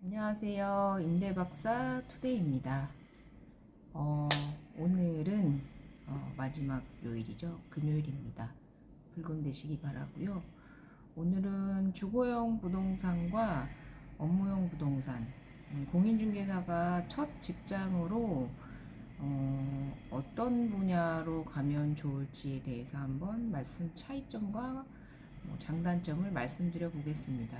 안녕하세요. 임대박사 투데이입니다. 오늘은 마지막 요일이죠. 금요일입니다. 불금 되시기 바라고요. 오늘은 주거용 부동산과 업무용 부동산, 공인중개사가 첫 직장으로 어떤 분야로 가면 좋을지에 대해서 한번 차이점과 장단점을 말씀드려 보겠습니다.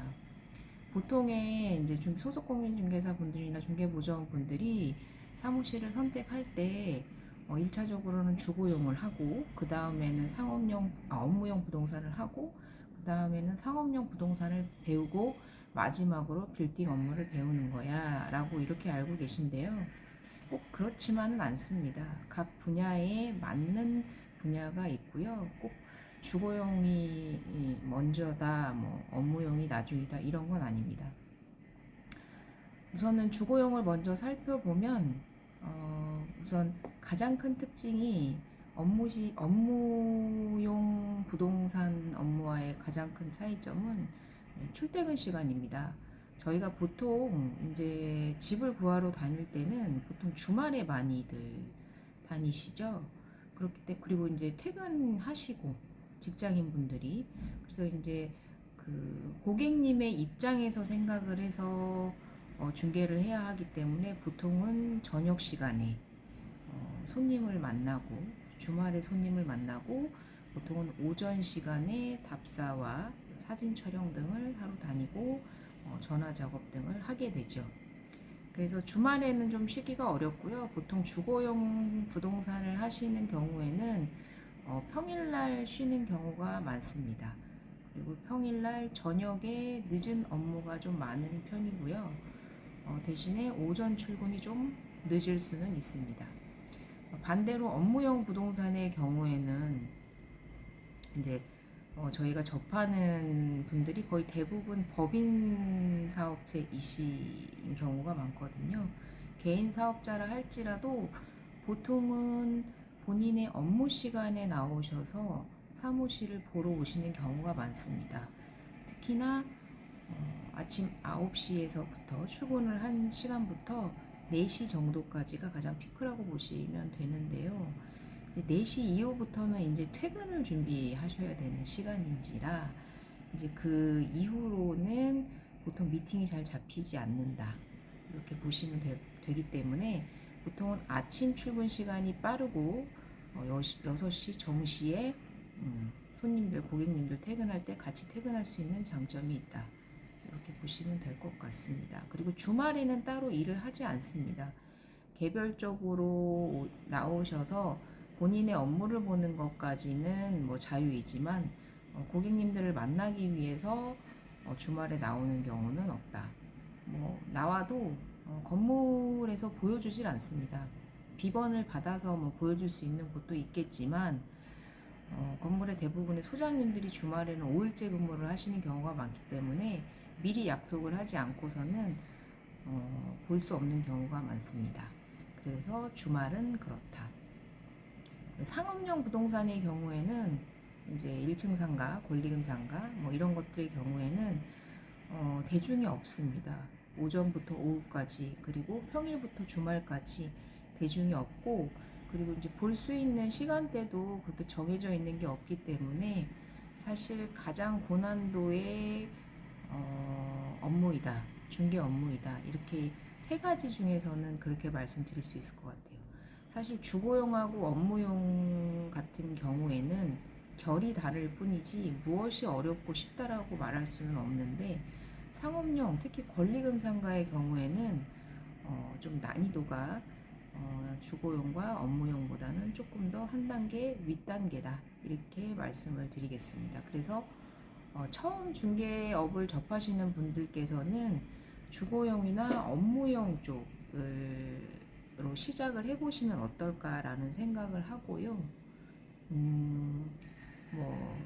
보통의 이제 소속공인중개사 분들이나 중개보정 분들이 사무실을 선택할 때 1차적으로는 주거용을 하고 그 다음에는 업무용 부동산을 하고 그 다음에는 상업용 부동산을 배우고 마지막으로 빌딩 업무를 배우는 거야 라고 이렇게 알고 계신데요. 꼭 그렇지만은 않습니다. 각 분야에 맞는 분야가 있고요. 꼭 주거용이 먼저다, 업무용이 나중이다 이런 건 아닙니다. 우선은 주거용을 먼저 살펴보면 우선 가장 큰 특징이 업무용 부동산 업무와의 가장 큰 차이점은 출퇴근 시간입니다. 저희가 보통 이제 집을 구하러 다닐 때는 보통 주말에 많이들 다니시죠. 그렇기 때문에 그리고 이제 퇴근하시고 직장인 분들이 그래서 이제 그 고객님의 입장에서 생각을 해서 중개를 해야 하기 때문에 보통은 저녁 시간에 손님을 만나고 주말에 손님을 만나고 보통은 오전 시간에 답사와 사진 촬영 등을 하러 다니고 전화 작업 등을 하게 되죠. 그래서 주말에는 좀 쉬기가 어렵고요. 보통 주거용 부동산을 하시는 경우에는 평일날 쉬는 경우가 많습니다. 그리고 평일날 저녁에 늦은 업무가 좀 많은 편이고요. 대신에 오전 출근이 좀 늦을 수는 있습니다. 반대로 업무용 부동산의 경우에는 이제 저희가 접하는 분들이 거의 대부분 법인 사업체이신 경우가 많거든요. 개인 사업자라 할지라도 보통은 본인의 업무 시간에 나오셔서 사무실을 보러 오시는 경우가 많습니다. 특히나 아침 9시에서부터 출근을 한 시간부터 4시 정도까지가 가장 피크라고 보시면 되는데요. 이제 4시 이후부터는 이제 퇴근을 준비하셔야 되는 시간인지라 이제 그 이후로는 보통 미팅이 잘 잡히지 않는다. 이렇게 보시면 되기 때문에 보통은 아침 출근 시간이 빠르고 6시 정시에 고객님들 퇴근할 때 같이 퇴근할 수 있는 장점이 있다. 이렇게 보시면 될 것 같습니다. 그리고 주말에는 따로 일을 하지 않습니다. 개별적으로 나오셔서 본인의 업무를 보는 것까지는 자유이지만 고객님들을 만나기 위해서 주말에 나오는 경우는 없다. 나와도 건물에서 보여주질 않습니다. 비번을 받아서 보여줄 수 있는 곳도 있겠지만 건물의 대부분의 소장님들이 주말에는 5일째 근무를 하시는 경우가 많기 때문에 미리 약속을 하지 않고서는 볼 수 없는 경우가 많습니다. 그래서 주말은 그렇다. 상업용 부동산의 경우에는 이제 1층 상가, 권리금 상가 이런 것들의 경우에는 대중이 없습니다. 오전부터 오후까지 그리고 평일부터 주말까지 대중이 없고 그리고 이제 볼 수 있는 시간대도 그렇게 정해져 있는 게 없기 때문에 사실 가장 고난도의 업무이다, 중개 업무이다 이렇게 세 가지 중에서는 그렇게 말씀드릴 수 있을 것 같아요. 사실 주거용하고 업무용 같은 경우에는 결이 다를 뿐이지 무엇이 어렵고 쉽다라고 말할 수는 없는데 상업용 특히 권리금 상가의 경우에는 좀 난이도가 주거용과 업무용보다는 조금 더 한 단계 윗단계다 이렇게 말씀을 드리겠습니다. 그래서 처음 중개업을 접하시는 분들께서는 주거용이나 업무용 쪽으로 시작을 해보시면 어떨까라는 생각을 하고요. 뭐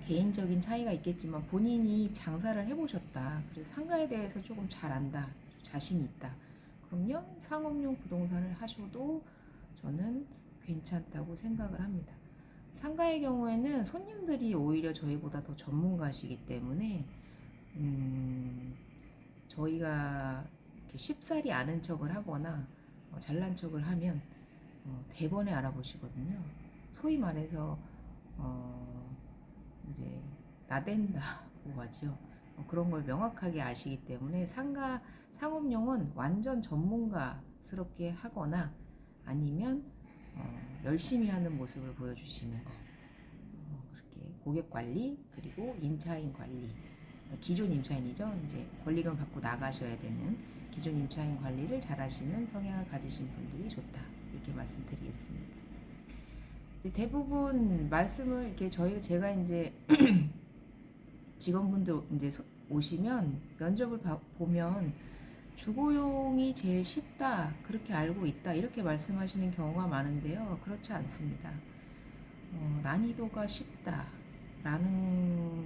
개인적인 차이가 있겠지만 본인이 장사를 해보셨다. 그래서 상가에 대해서 조금 잘 안다. 자신 있다. 그럼요. 상업용 부동산을 하셔도 저는 괜찮다고 생각을 합니다. 상가의 경우에는 손님들이 오히려 저희보다 더 전문가시기 때문에 저희가 이렇게 쉽사리 아는 척을 하거나 잘난 척을 하면 대번에 알아보시거든요. 소위 말해서 어, 이제 나댄다고 하죠. 그런 걸 명확하게 아시기 때문에 상업용은 완전 전문가스럽게 하거나 아니면 열심히 하는 모습을 보여주시는 거. 그렇게 고객 관리 그리고 임차인 관리, 기존 임차인이죠. 이제 권리금 받고 나가셔야 되는 기존 임차인 관리를 잘하시는 성향을 가지신 분들이 좋다. 이렇게 말씀드리겠습니다. 대부분 말씀을 이렇게 제가 이제 직원분들 이제 오시면 면접을 보면 주거용이 제일 쉽다 그렇게 알고 있다 이렇게 말씀하시는 경우가 많은데요. 그렇지 않습니다. 난이도가 쉽다라는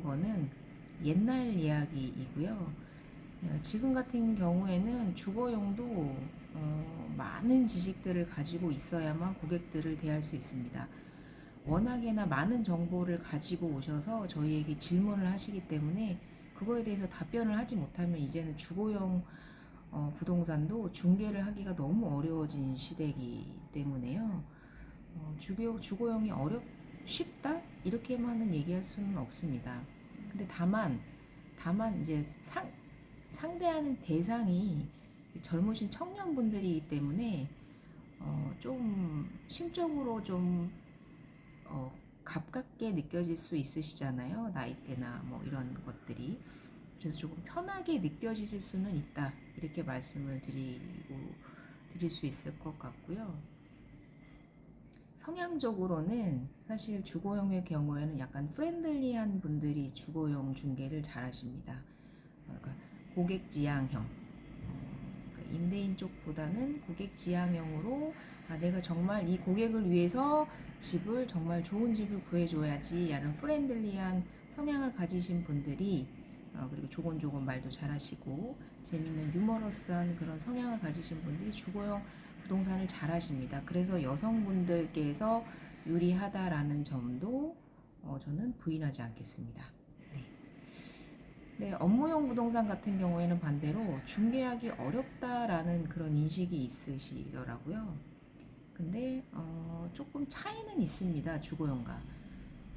거는 옛날 이야기이고요. 지금 같은 경우에는 주거용도 많은 지식들을 가지고 있어야만 고객들을 대할 수 있습니다. 워낙에나 많은 정보를 가지고 오셔서 저희에게 질문을 하시기 때문에 그거에 대해서 답변을 하지 못하면 이제는 주거용 부동산도 중개를 하기가 너무 어려워진 시대이기 때문에요. 주거용이 쉽다? 이렇게만은 얘기할 수는 없습니다. 근데 다만 이제 상대하는 대상이 젊으신 청년분들이기 때문에 좀 심적으로 좀 가깝게 느껴질 수 있으시잖아요. 나이대나 뭐 이런 것들이. 그래서 조금 편하게 느껴지실 수는 있다. 이렇게 말씀을 드릴 수 있을 것 같고요. 성향적으로는 사실 주거용의 경우에는 약간 프렌들리한 분들이 주거용 중개를 잘 하십니다. 그러니까 고객 지향형. 그러니까 임대인 쪽보다는 고객 지향형으로 내가 정말 이 고객을 위해서 정말 좋은 집을 구해줘야지 라는 프렌들리한 성향을 가지신 분들이 그리고 조곤조곤 말도 잘하시고 재밌는 유머러스한 그런 성향을 가지신 분들이 주거용 부동산을 잘 하십니다. 그래서 여성분들께서 유리하다라는 점도 저는 부인하지 않겠습니다. 네, 업무용 부동산 같은 경우에는 반대로 중개하기 어렵다라는 그런 인식이 있으시더라고요. 근데 조금 차이는 있습니다. 주거용과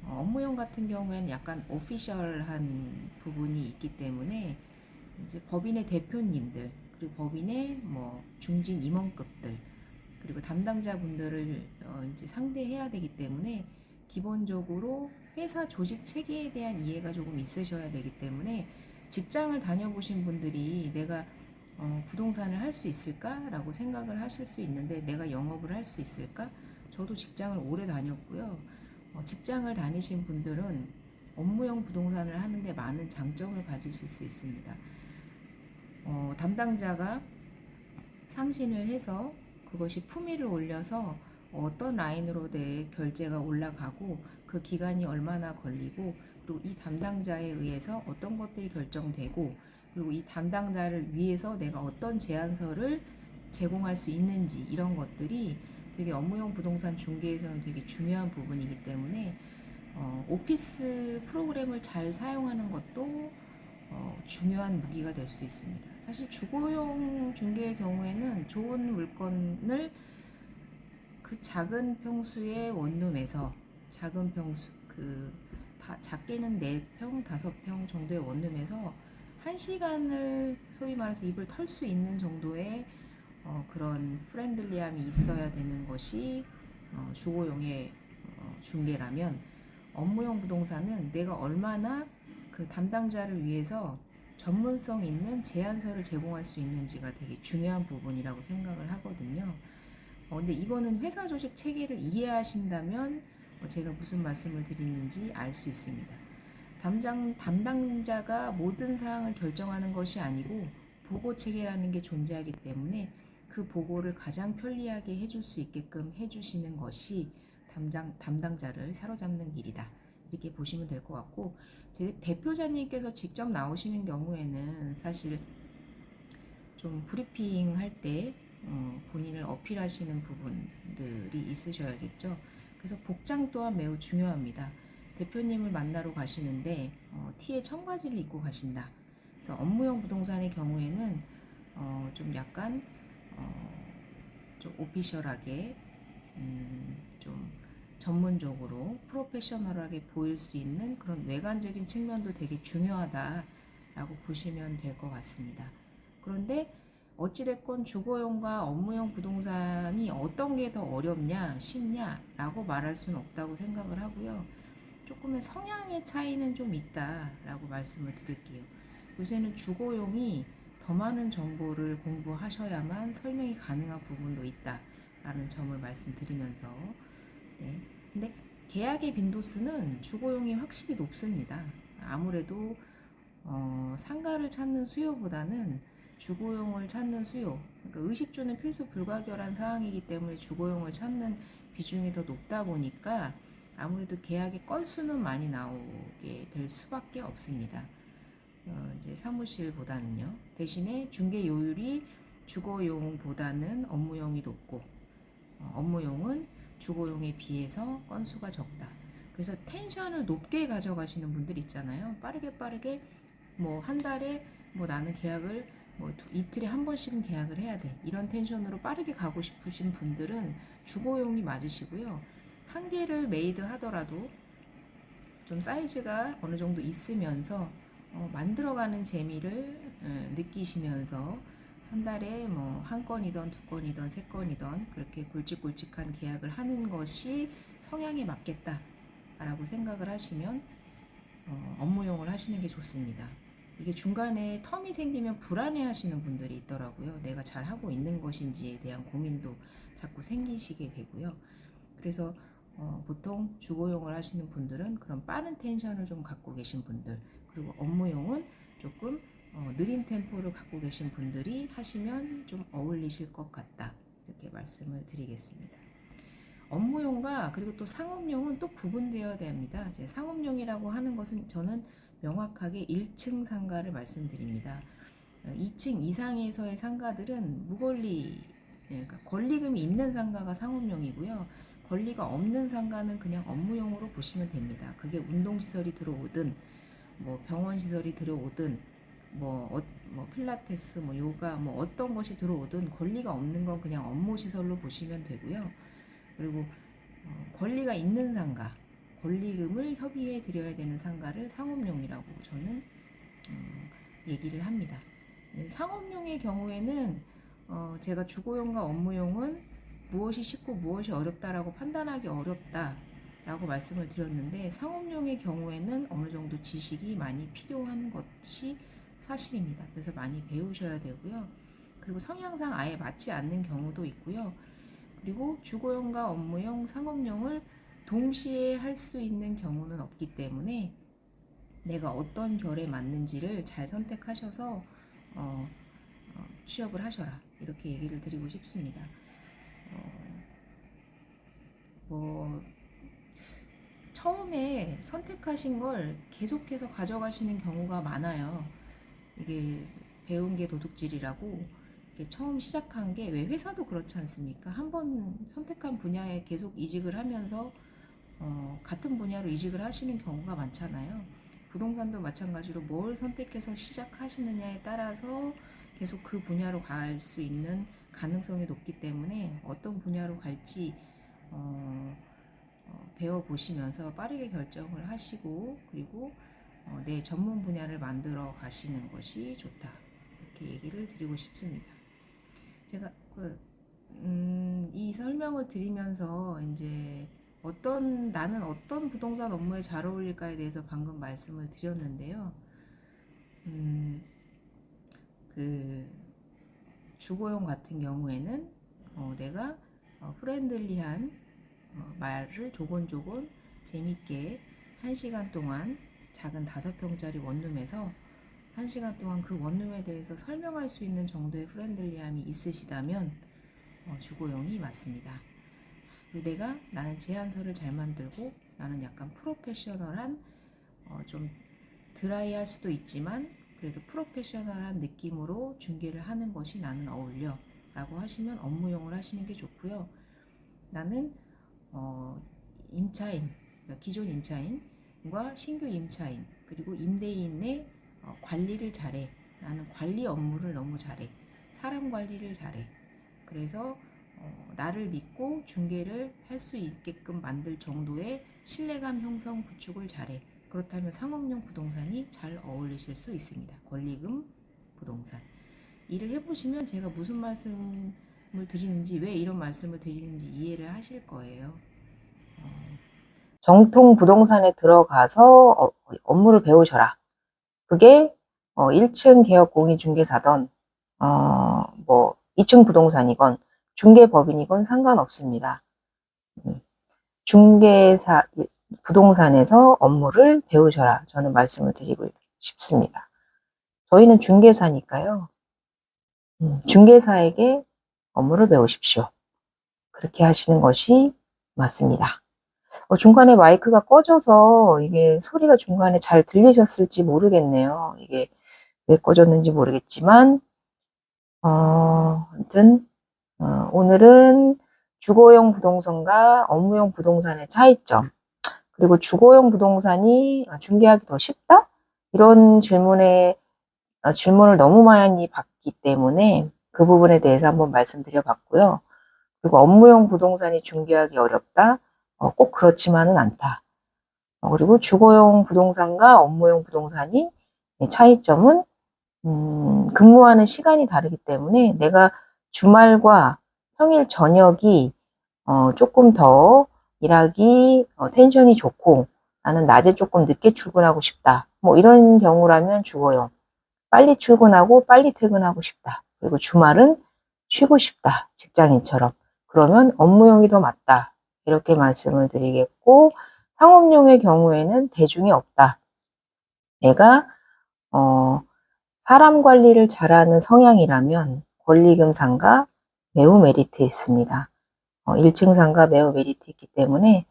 업무용 같은 경우에는 약간 오피셜한 부분이 있기 때문에 이제 법인의 대표님들 그리고 법인의 뭐 중진 임원급들 그리고 담당자분들을 이제 상대해야 되기 때문에 기본적으로 회사 조직 체계에 대한 이해가 조금 있으셔야 되기 때문에 직장을 다녀보신 분들이 내가 부동산을 할 수 있을까라고 생각을 하실 수 있는데 내가 영업을 할 수 있을까? 저도 직장을 오래 다녔고요. 직장을 다니신 분들은 업무용 부동산을 하는데 많은 장점을 가지실 수 있습니다. 담당자가 상신을 해서 그것이 품위를 올려서 어떤 라인으로 내 결제가 올라가고 그 기간이 얼마나 걸리고 그리고 이 담당자에 의해서 어떤 것들이 결정되고 그리고 이 담당자를 위해서 내가 어떤 제안서를 제공할 수 있는지 이런 것들이 되게 업무용 부동산 중개에서는 되게 중요한 부분이기 때문에 오피스 프로그램을 잘 사용하는 것도 중요한 무기가 될 수 있습니다. 사실 주거용 중개의 경우에는 좋은 물건을 그 작은 평수의 원룸에서 작은 평수 작게는 4평, 5평 정도의 원룸에서 1시간을 소위 말해서 입을 털 수 있는 정도의 그런 프렌들리함이 있어야 되는 것이 주거용의 중개라면 업무용 부동산은 내가 얼마나 그 담당자를 위해서 전문성 있는 제안서를 제공할 수 있는지가 되게 중요한 부분이라고 생각을 하거든요. 근데 이거는 회사 조직 체계를 이해하신다면 제가 무슨 말씀을 드리는지 알 수 있습니다. 담당자가 모든 사항을 결정하는 것이 아니고 보고 체계라는 게 존재하기 때문에 그 보고를 가장 편리하게 해줄 수 있게끔 해주시는 것이 담당자를 사로잡는 길이다. 이렇게 보시면 될 것 같고 대표자님께서 직접 나오시는 경우에는 사실 좀 브리핑 할 때 본인을 어필하시는 부분들이 있으셔야겠죠. 그래서 복장 또한 매우 중요합니다. 대표님을 만나러 가시는데 티에 청바지를 입고 가신다. 그래서 업무용 부동산의 경우에는 좀 약간 좀 오피셜하게 좀 전문적으로 프로페셔널하게 보일 수 있는 그런 외관적인 측면도 되게 중요하다라고 보시면 될 것 같습니다. 그런데 어찌됐건 주거용과 업무용 부동산이 어떤 게 더 어렵냐, 쉽냐라고 말할 수는 없다고 생각을 하고요. 조금의 성향의 차이는 좀 있다라고 말씀을 드릴게요. 요새는 주거용이 더 많은 정보를 공부하셔야만 설명이 가능한 부분도 있다라는 점을 말씀드리면서, 네. 근데 계약의 빈도수는 주거용이 확실히 높습니다. 아무래도 상가를 찾는 수요보다는 주거용을 찾는 수요, 그러니까 의식주는 필수 불가결한 사항이기 때문에 주거용을 찾는 비중이 더 높다 보니까 아무래도 계약의 건수는 많이 나오게 될 수밖에 없습니다. 이제 사무실보다는요. 대신에 중개 요율이 주거용보다는 업무용이 높고, 업무용은 주거용에 비해서 건수가 적다. 그래서 텐션을 높게 가져가시는 분들 있잖아요. 빠르게 뭐 한 달에 뭐 나는 계약을 뭐 이틀에 한 번씩은 계약을 해야 돼. 이런 텐션으로 빠르게 가고 싶으신 분들은 주거용이 맞으시고요. 한 개를 메이드 하더라도 좀 사이즈가 어느 정도 있으면서 만들어가는 재미를 느끼시면서 한 달에 뭐 한 건이던 두 건이던 세 건이던 그렇게 굵직굵직한 계약을 하는 것이 성향에 맞겠다라고 생각을 하시면 업무용을 하시는 게 좋습니다. 이게 중간에 텀이 생기면 불안해 하시는 분들이 있더라고요. 내가 잘 하고 있는 것인지에 대한 고민도 자꾸 생기시게 되고요. 그래서 보통 주거용을 하시는 분들은 그런 빠른 텐션을 좀 갖고 계신 분들, 그리고 업무용은 조금 느린 템포를 갖고 계신 분들이 하시면 좀 어울리실 것 같다, 이렇게 말씀을 드리겠습니다. 업무용과 그리고 또 상업용은 또 구분되어야 됩니다. 이제 상업용이라고 하는 것은 저는 명확하게 1층 상가를 말씀드립니다. 2층 이상에서의 상가들은 무권리, 그러니까 권리금이 있는 상가가 상업용이고요. 권리가 없는 상가는 그냥 업무용으로 보시면 됩니다. 그게 운동시설이 들어오든 뭐 병원시설이 들어오든 뭐 필라테스, 뭐 요가, 뭐 어떤 것이 들어오든 권리가 없는 건 그냥 업무시설로 보시면 되고요. 그리고 권리가 있는 상가, 권리금을 협의해 드려야 되는 상가를 상업용이라고 저는 얘기를 합니다. 상업용의 경우에는 제가 주거용과 업무용은 무엇이 쉽고 무엇이 어렵다라고 판단하기 어렵다라고 말씀을 드렸는데, 상업용의 경우에는 어느 정도 지식이 많이 필요한 것이 사실입니다. 그래서 많이 배우셔야 되고요. 그리고 성향상 아예 맞지 않는 경우도 있고요. 그리고 주거용과 업무용, 상업용을 동시에 할 수 있는 경우는 없기 때문에 내가 어떤 결에 맞는지를 잘 선택하셔서 취업을 하셔라, 이렇게 얘기를 드리고 싶습니다. 뭐 처음에 선택하신 걸 계속해서 가져가시는 경우가 많아요. 이게 배운 게 도둑질이라고, 이게 처음 시작한 게, 왜 회사도 그렇지 않습니까? 한번 선택한 분야에 계속 이직을 하면서 같은 분야로 이직을 하시는 경우가 많잖아요. 부동산도 마찬가지로 뭘 선택해서 시작하시느냐에 따라서 계속 그 분야로 갈 수 있는 가능성이 높기 때문에 어떤 분야로 갈지 배워보시면서 빠르게 결정을 하시고, 그리고 내 전문 분야를 만들어 가시는 것이 좋다, 이렇게 얘기를 드리고 싶습니다. 제가 이 설명을 드리면서 이제 나는 어떤 부동산 업무에 잘 어울릴까에 대해서 방금 말씀을 드렸는데요. 그 주거용 같은 경우에는 내가 프렌들리한 말을 조곤조곤 재밌게 1시간 동안 작은 5평짜리 원룸에서 1시간 동안 그 원룸에 대해서 설명할 수 있는 정도의 프렌들리함이 있으시다면 주거용이 맞습니다. 그리고 나는 제안서를 잘 만들고, 나는 약간 프로페셔널한, 좀 드라이할 수도 있지만 그래도 프로페셔널한 느낌으로 중개를 하는 것이 나는 어울려 라고 하시면 업무용을 하시는 게 좋고요. 나는 임차인, 그러니까 기존 임차인과 신규 임차인, 그리고 임대인의 관리를 잘해. 나는 관리 업무를 너무 잘해. 사람 관리를 잘해. 그래서 나를 믿고 중개를 할 수 있게끔 만들 정도의 신뢰감 형성 구축을 잘해. 그렇다면 상업용 부동산이 잘 어울리실 수 있습니다. 권리금 부동산. 일을 해보시면 제가 무슨 말씀을 드리는지, 왜 이런 말씀을 드리는지 이해를 하실 거예요. 정통 부동산에 들어가서 업무를 배우셔라. 그게 1층 개업 공인중개사던 2층 부동산이건 중개법인이건 상관없습니다. 중개사 부동산에서 업무를 배우셔라. 저는 말씀을 드리고 싶습니다. 저희는 중개사니까요. 중개사에게 업무를 배우십시오. 그렇게 하시는 것이 맞습니다. 중간에 마이크가 꺼져서 이게 소리가 중간에 잘 들리셨을지 모르겠네요. 이게 왜 꺼졌는지 모르겠지만, 아무튼, 오늘은 주거용 부동산과 업무용 부동산의 차이점, 그리고 주거용 부동산이 중개하기 더 쉽다? 이런 질문을 너무 많이 받기 때문에 그 부분에 대해서 한번 말씀드려 봤고요. 그리고 업무용 부동산이 중개하기 어렵다? 꼭 그렇지만은 않다. 그리고 주거용 부동산과 업무용 부동산이 차이점은 근무하는 시간이 다르기 때문에 내가 주말과 평일 저녁이 조금 더 일하기 텐션이 좋고 나는 낮에 조금 늦게 출근하고 싶다. 뭐 이런 경우라면 주거용. 빨리 출근하고 빨리 퇴근하고 싶다. 그리고 주말은 쉬고 싶다. 직장인처럼. 그러면 업무용이 더 맞다. 이렇게 말씀을 드리겠고, 상업용의 경우에는 대중이 없다. 내가 사람 관리를 잘하는 성향이라면 권리금 상가 매우 메리트 있습니다. 1층 상가 매우 메리트 있기 때문에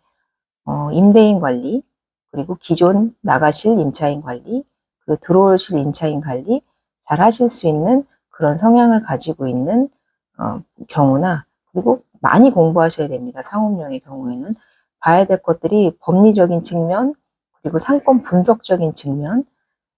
임대인 관리, 그리고 기존 나가실 임차인 관리, 그리고 들어오실 임차인 관리 잘 하실 수 있는 그런 성향을 가지고 있는 경우나, 그리고 많이 공부하셔야 됩니다. 상업용의 경우에는 봐야 될 것들이 법리적인 측면, 그리고 상권 분석적인 측면.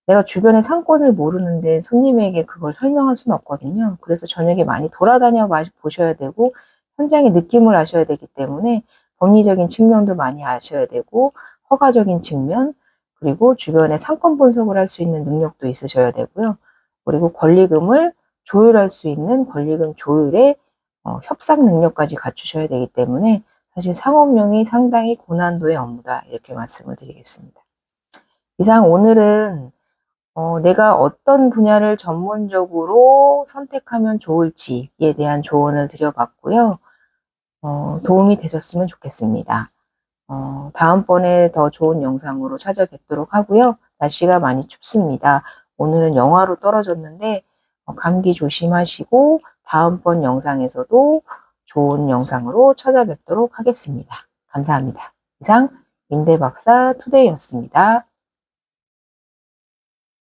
내가 주변의 상권을 모르는데 손님에게 그걸 설명할 수는 없거든요. 그래서 저녁에 많이 돌아다녀 보셔야 되고 현장의 느낌을 아셔야 되기 때문에 법리적인 측면도 많이 아셔야 되고, 허가적인 측면, 그리고 주변의 상권 분석을 할 수 있는 능력도 있으셔야 되고요. 그리고 권리금을 조율할 수 있는 권리금 조율의 협상 능력까지 갖추셔야 되기 때문에 사실 상업용이 상당히 고난도의 업무다. 이렇게 말씀을 드리겠습니다. 이상 오늘은 내가 어떤 분야를 전문적으로 선택하면 좋을지에 대한 조언을 드려봤고요. 도움이 되셨으면 좋겠습니다. 다음번에 더 좋은 영상으로 찾아뵙도록 하고요. 날씨가 많이 춥습니다. 오늘은 영하로 떨어졌는데 감기 조심하시고 다음번 영상에서도 좋은 영상으로 찾아뵙도록 하겠습니다. 감사합니다. 이상 임대박사 투데이였습니다.